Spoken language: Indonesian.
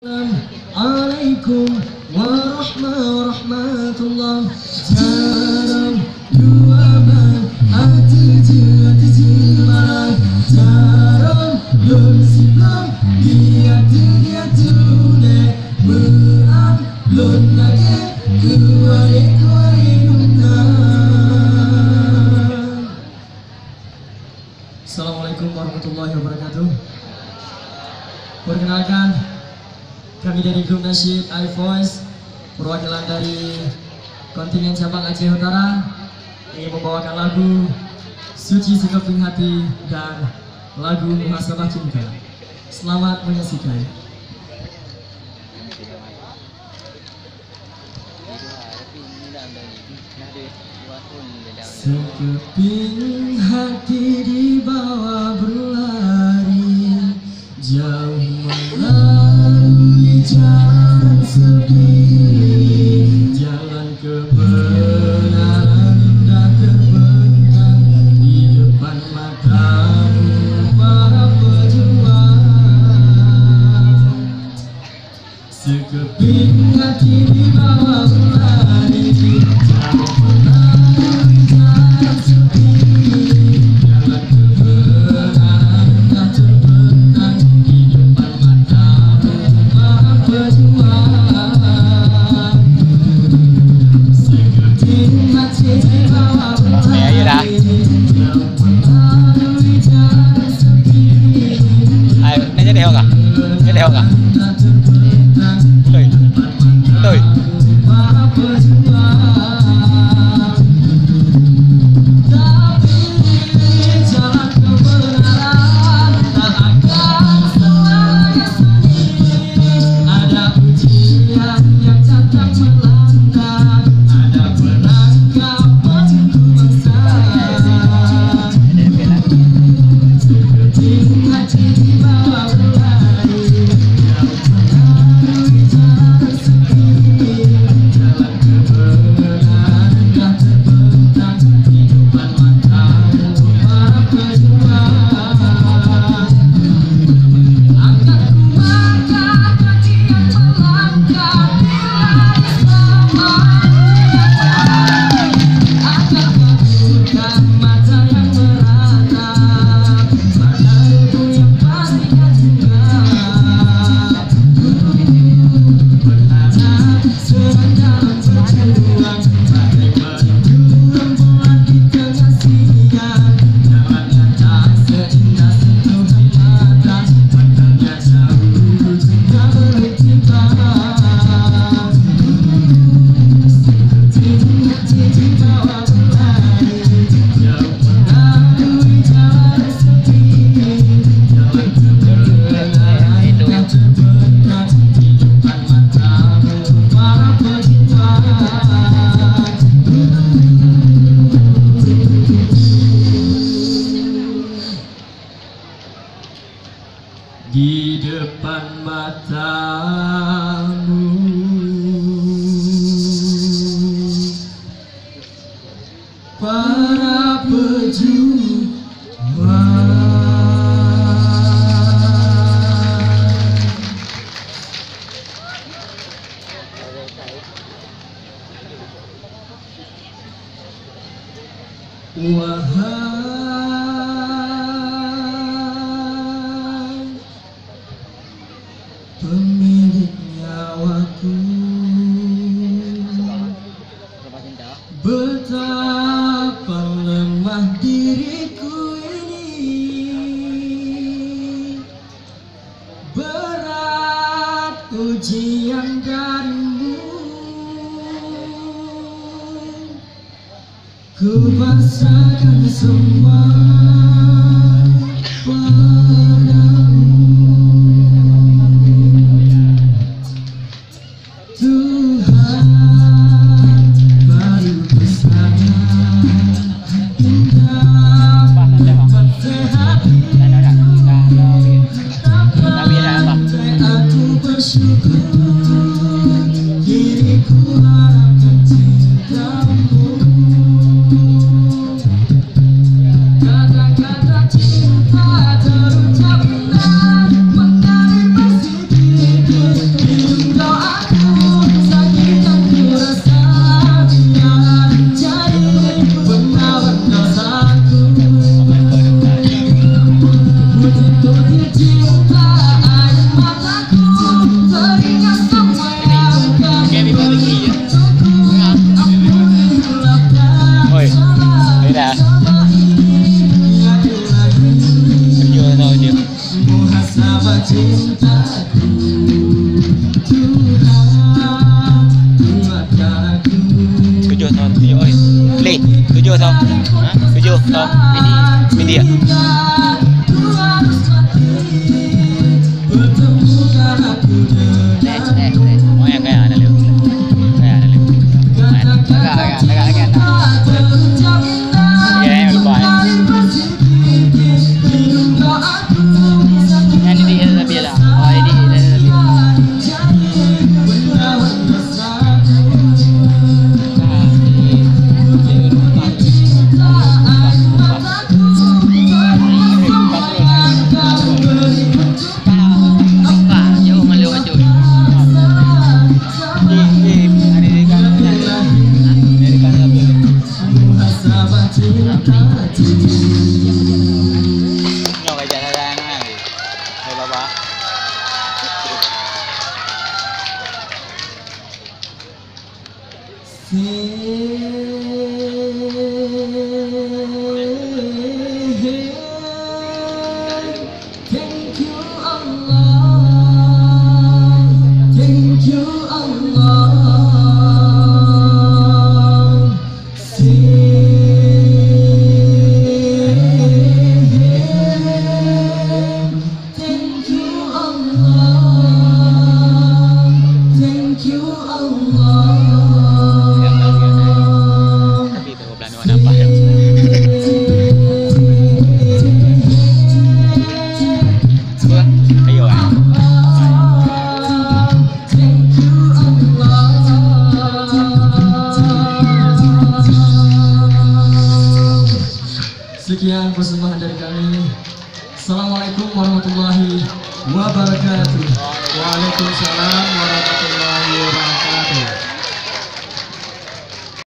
Assalamualaikum warahmatullah. Jaram dua ban ati malam. Jaram lun siblam dia tune berang lun lagi kuare nungan. Assalamualaikum warahmatullahi wabarakatuh. Perkenalkan, kami dari grup nasyid iVoice, perwakilan dari kontingen cabang Aceh Utara, ingin membawakan lagu Suci Sekeping Hati dan lagu Muhasabah Cinta. Selamat menyaksikan. Sekeping hati dibawa berlari jauh melalui jalan sepi, jalan kebenaran indah terbentang di depan matamu para pejuang. Sekeping hati dibawa berlari jauh melalui jalan sepi, jalan kebenaran indah terbentang di depan matamu para pejuang. Sekeping hati dibawa berlari jauh melalui jalan sepi, Ayo, ini jadi hoga. Jadi hoga. Tuh. para pejuang. Tapi jalan kebenaran tak akan selamanya sunyi. Ada ujian yang datang melanda, ada perangkap menunggu bangsa. Sekeping hati dibawa berlari jauh melalui jalan sepi, jalan kebenaran indah terbentang di depan matamu para pejuang. Akan ku angkat kaki yang melangkah bila akan bukan mata yang meratap pada ilmu yang pasti kan tunggak. Berharap serang dalam berjuang bagai peninju rembulan di tengah siang. Jalannya tak seindah sentuhan mata, pandangnya jauh tak berhenti pas. Sekeping hati dibawa berlari jauh melalui jalan sepi, jalan kebenaran indah terbentang di depan matamu para pejuang. Di depan matamu para pejuang. Wahai pemilik nyawaku, betapa lemah diriku ini, berat ujian darimu. Ku pasrahkan semua padamu, Tuhan. Baru bersama indah dapat sehat hidup, dapat aku bersyukur diriku harapkan cintamu. Kata-kata cinta terucap indah mengalir bersih. dulu Vidi ya. Oh ya kayak ada Leo. Kayak ada Leo. Agak. Iya yang lupa ya. Yang ini lebih lah. Oh ini lebih. Nyawa kayak jalan lagi. Hai bapak. Thank you Allah, thank you Allah. Thank you Allah, thank you Allah. Tapi itu belanja mana apa ya? Ayo ah. Sekian persembahan dari kami. Assalamualaikum warahmatullahi wabarakatuh. Waalaikumsalam warahmatullahi